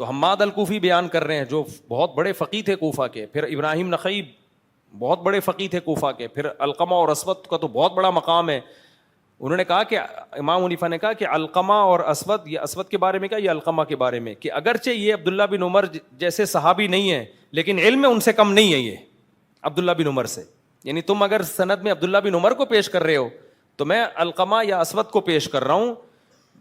تو حماد الکوفی بیان کر رہے ہیں جو بہت بڑے فقیہ تھے کوفہ کے، پھر ابراہیم نخعی بہت بڑے فقیہ تھے کوفہ کے، پھر علقمہ اور اسود کا تو بہت بڑا مقام ہے. انہوں نے کہا کہ امام حنیفہ نے کہا کہ علقمہ اور اسود، یہ اسود کے بارے میں کہا، یہ علقمہ کے بارے میں، کہ اگرچہ یہ عبداللہ بن عمر جیسے صحابی نہیں ہے لیکن علم میں ان سے کم نہیں ہے یہ عبداللہ بن عمر سے. یعنی تم اگر سند میں عبداللہ بن عمر کو پیش کر رہے ہو تو میں علقمہ یا اسود کو پیش کر رہا ہوں،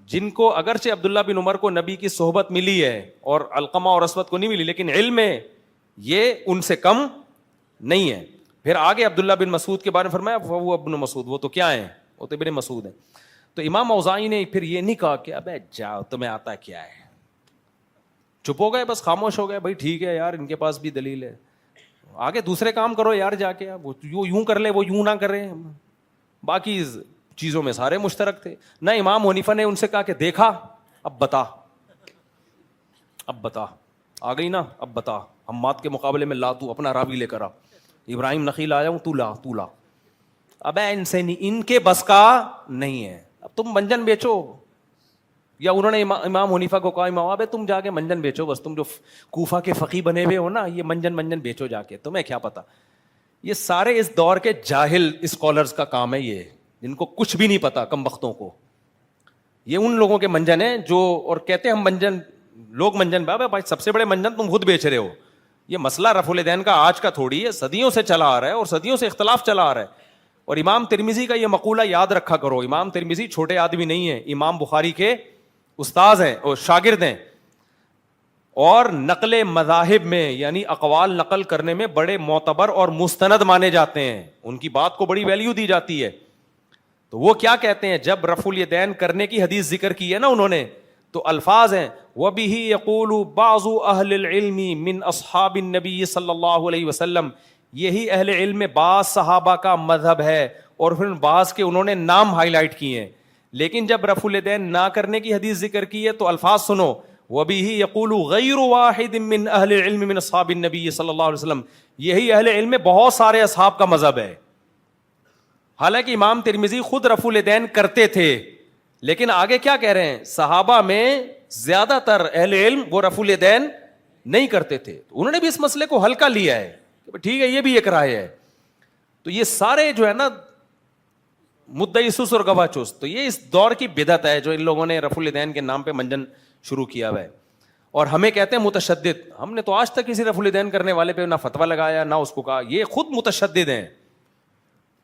جن کو اگرچہ عبداللہ بن عمر کو نبی کی صحبت ملی ہے اور علقمہ اور اسود کو نہیں ملی، لیکن علم میں یہ ان سے کم نہیں ہے. پھر آگے عبداللہ بن مسعود کے بارے میں فرمایا وہ ابن مسعود، وہ تو کیا ہیں، وہ تو ابن مسعود ہیں. تو امام اوزاعی نے پھر یہ نہیں کہا کہ ابے جاؤ تمہیں آتا کیا ہے، چپ ہو گئے، بس خاموش ہو گئے، بھائی ٹھیک ہے یار ان کے پاس بھی دلیل ہے، آگے دوسرے کام کرو یار جا کے، وہ یوں کر لے وہ یوں نہ کرے. باقی چیزوں میں سارے مشترک تھے. نہ امام حنیفہ نے ان سے کہا کہ دیکھا اب بتا آ گئی نا، اب بتا حماد کے مقابلے میں لا تو اپنا راوی لے کر آ، ابراہیم نخعی لایا ہوں تو لا. اب ان سے نہیں، ان کے بس کا نہیں ہے، اب تم منجن بیچو. یا انہوں نے امام حنیفہ کو کہا امام ابے تم جا کے منجن بیچو، بس تم جو کوفہ کے فقیہ بنے ہوئے ہو نا، یہ منجن بیچو جا کے، تمہیں کیا پتا. یہ سارے اس دور کے جاہل اسکالرز کا کام ہے، یہ جن کو کچھ بھی نہیں پتا، کم بختوں کو. یہ ان لوگوں کے منجن ہیں جو اور کہتے ہیں ہم منجن، لوگ منجن، بھائی سب سے بڑے منجن تم خود بیچ رہے ہو. یہ مسئلہ رفع الیدین کا آج کا تھوڑی ہے، صدیوں سے چلا آ رہا ہے اور صدیوں سے اختلاف چلا آ رہا ہے. اور امام ترمذی کا یہ مقولہ یاد رکھا کرو، امام ترمذی چھوٹے آدمی نہیں ہیں، امام بخاری کے استاذ ہیں اور شاگرد ہیں، اور نقل مذاہب میں یعنی اقوال نقل کرنے میں بڑے معتبر اور مستند مانے جاتے ہیں، ان کی بات کو بڑی ویلیو دی جاتی ہے. تو وہ کیا کہتے ہیں، جب رفع الیدین کرنے کی حدیث ذکر کی ہے نا انہوں نے، تو الفاظ ہیں وَبِهِ يَقُولُ بَعْضُ أَهْلِ الْعِلْمِ مِنْ أَصْحَابِ النَّبِيِّ صلی اللہ علیہ وسلم. یہی اہل علم میں بعض صحابہ کا مذہب ہے، اور پھر بعض کے انہوں نے نام ہائی لائٹ کیے ہیں. لیکن جب رفع الیدین نہ کرنے کی حدیث ذکر کی ہے تو الفاظ سنو، وَبِهِ يَقُولُ غَيْرُ وَاحِدٍ مِّنْ أَهْلِ الْعِلْمِ مِنْ أَصْحَابِ النَّبِيِّ صلی اللہ علیہ وسلم. یہی اہل علم میں بہت سارے اصحاب کا مذہب ہے. حالانکہ امام ترمذی خود رفع الیدین کرتے تھے، لیکن آگے کیا کہہ رہے ہیں، صحابہ میں زیادہ تر اہل علم وہ رفع الیدین نہیں کرتے تھے. انہوں نے بھی اس مسئلے کو ہلکا لیا ہے کہ ٹھیک ہے یہ بھی ایک رائے ہے. تو یہ سارے جو ہے نا مدعی سس اور گواہ چست، تو یہ اس دور کی بدعت ہے جو ان لوگوں نے رفع الیدین کے نام پہ منجن شروع کیا ہوا ہے. اور ہمیں کہتے ہیں متشدد. ہم نے تو آج تک کسی رفع الیدین کرنے والے پہ نہ فتویٰ لگایا نہ اس کو کہا. یہ خود متشدد ہیں،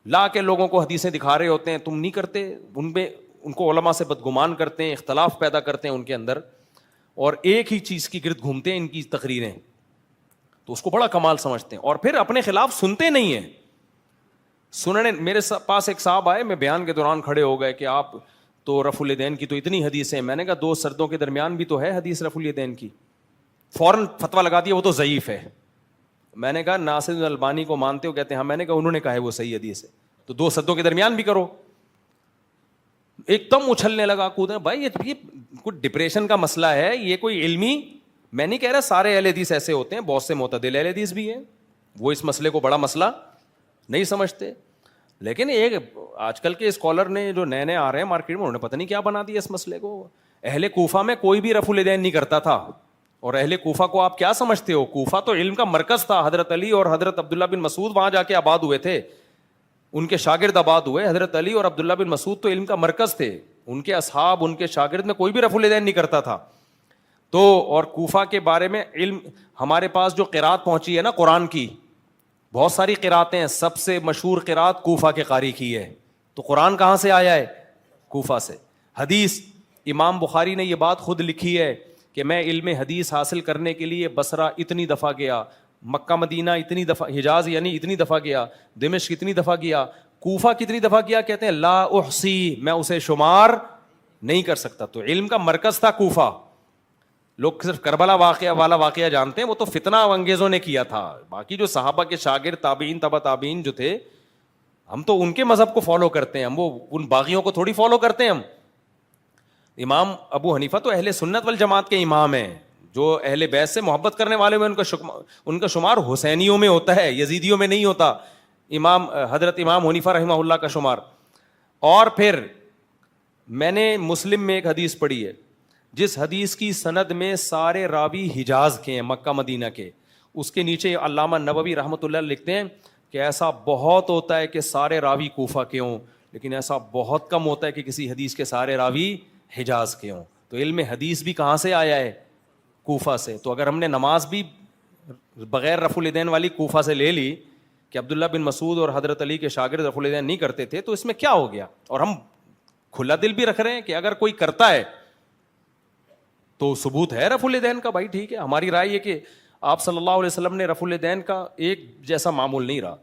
لا کے لوگوں کو حدیثیں دکھا رہے ہوتے ہیں، تم نہیں کرتے، ان پہ ان کو علماء سے بدگمان کرتے ہیں، اختلاف پیدا کرتے ہیں ان کے اندر، اور ایک ہی چیز کی گرد گھومتے ہیں ان کی تقریریں. تو اس کو بڑا کمال سمجھتے ہیں اور پھر اپنے خلاف سنتے نہیں ہیں. سننے میرے پاس ایک صاحب آئے، میں بیان کے دوران کھڑے ہو گئے کہ آپ تو رفع الیدین کی تو اتنی حدیثیں. میں نے کہا دو سردوں کے درمیان بھی تو ہے حدیث رفع الیدین کی. فوراً فتویٰ لگا دیا وہ تو ضعیف ہے. میں نے کہا ناصر البانی کو مانتے ہو؟ کہتے ہیں ہاں. میں نے کہا انہوں نے کہا ہے وہ صحیح حدیث ہے، تو دو سردوں کے درمیان بھی کرو. ایک دم اچھلنے لگا کودے. بھائی یہ کوئی ڈپریشن کا مسئلہ ہے، یہ کوئی علمی، میں نہیں کہہ رہا سارے اہل حدیث ایسے ہوتے ہیں، بہت سے معتدل اہل حدیث بھی ہیں، وہ اس مسئلے کو بڑا مسئلہ نہیں سمجھتے. لیکن ایک آج کل کے اسکالر نے جو نئے آ رہے ہیں مارکیٹ میں، انہوں نے پتہ نہیں کیا بنا دیا اس مسئلے کو. اہل کوفہ میں کوئی بھی رفع الیدین نہیں کرتا تھا. اور اہل کوفہ کو آپ کیا سمجھتے ہو؟ کوفہ تو علم کا مرکز تھا. حضرت علی اور حضرت عبداللہ بن مسعود وہاں جا کے آباد ہوئے تھے، ان کے شاگرد آباد ہوئے. حضرت علی اور عبداللہ بن مسعود تو علم کا مرکز تھے، ان کے اصحاب ان کے شاگرد میں کوئی بھی رفع الیدین نہیں کرتا تھا. تو اور کوفہ کے بارے میں علم ہمارے پاس جو قرات پہنچی ہے نا قرآن کی، بہت ساری قراتیں ہیں، سب سے مشہور قرات کوفہ کے قاری کی ہے. تو قرآن کہاں سے آیا ہے؟ کوفہ سے. حدیث امام بخاری نے یہ بات خود لکھی ہے کہ میں علم حدیث حاصل کرنے کے لیے بصرہ اتنی دفعہ گیا، مکہ مدینہ اتنی دفعہ، حجاز یعنی اتنی دفعہ گیا، دمشق اتنی دفعہ گیا، کوفہ کتنی دفعہ گیا؟ کہتے ہیں لا احصی، میں اسے شمار نہیں کر سکتا. تو علم کا مرکز تھا کوفہ. لوگ صرف کربلا واقعہ جانتے ہیں، وہ تو فتنہ انگیزوں نے کیا تھا. باقی جو صحابہ کے شاگرد، تابعین، تبع تابعین جو تھے، ہم تو ان کے مذہب کو فالو کرتے ہیں، ہم وہ ان باغیوں کو تھوڑی فالو کرتے ہیں. ہم امام ابو حنیفہ تو اہل سنت والجماعت کے امام ہیں، جو اہل بیت سے محبت کرنے والے میں ان کا شمار حسینیوں میں ہوتا ہے، یزیدیوں میں نہیں ہوتا. حضرت امام حنیفہ رحمہ اللہ کا شمار. اور پھر میں نے مسلم میں ایک حدیث پڑھی ہے، جس حدیث کی سند میں سارے راوی حجاز کے ہیں, مکہ مدینہ کے, اس کے نیچے علامہ نووی رحمۃ اللہ لکھتے ہیں کہ ایسا بہت ہوتا ہے کہ سارے راوی کوفہ کے ہوں, لیکن ایسا بہت کم ہوتا ہے کہ کسی حدیث کے سارے راوی حجاز کے ہوں. تو علم حدیث بھی کہاں سے آیا ہے؟ کوفہ سے. تو اگر ہم نے نماز بھی بغیر رفع الیدین والی کوفہ سے لے لی کہ عبداللہ بن مسعود اور حضرت علی کے شاگرد رفع الیدین نہیں کرتے تھے, تو اس میں کیا ہو گیا؟ اور ہم کھلا دل بھی رکھ رہے ہیں کہ اگر کوئی کرتا ہے تو ثبوت ہے رفع الیدین کا. بھائی ٹھیک ہے, ہماری رائے یہ کہ آپ صلی اللہ علیہ وسلم نے رفع الیدین کا ایک جیسا معمول نہیں رہا,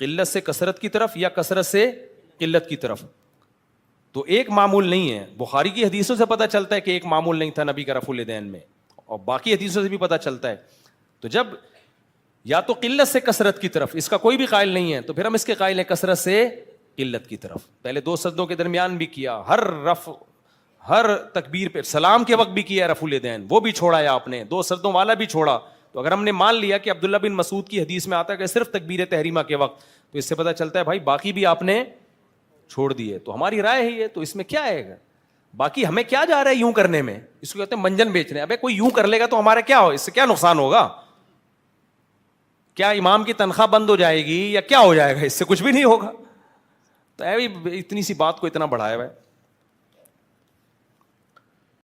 قلت سے کثرت کی طرف یا کثرت سے قلت کی طرف, تو ایک معمول نہیں ہے. بخاری کی حدیثوں سے پتہ چلتا ہے کہ ایک معمول نہیں تھا نبی کا رفع الیدین میں, اور باقی حدیثوں سے بھی پتہ چلتا ہے. تو جب یا تو قلت سے کثرت کی طرف اس کا کوئی بھی قائل نہیں ہے, تو پھر ہم اس کے قائل ہیں کثرت سے قلت کی طرف. پہلے 2 سجدوں کے درمیان بھی کیا, ہر تکبیر پہ سلام کے وقت بھی کیا رفع الیدین, وہ بھی چھوڑا ہے آپ نے, 2 سجدوں والا بھی چھوڑا. تو اگر ہم نے مان لیا کہ عبداللہ بن مسعود کی حدیث میں آتا ہے کہ صرف تکبیر تحریمہ کے وقت, تو اس سے پتہ چلتا ہے بھائی باقی بھی آپ نے چھوڑ دیے. تو ہماری رائے ہے یہ, تو اس میں کیا ہے؟ باقی ہمیں کیا جا رہا ہے یوں کرنے میں؟ اس کو کہتے ہیں منجن بیچ رہے ہیں. ابے کوئی یوں کر لے گا تو ہمارا کیا ہو, اس سے کیا نقصان ہوگا؟ کیا امام کی تنخواہ بند ہو جائے گی یا کیا ہو جائے گا؟ اس سے کچھ بھی نہیں ہوگا. تو اتنی سی بات کو اتنا بڑھایا ہوا ہے.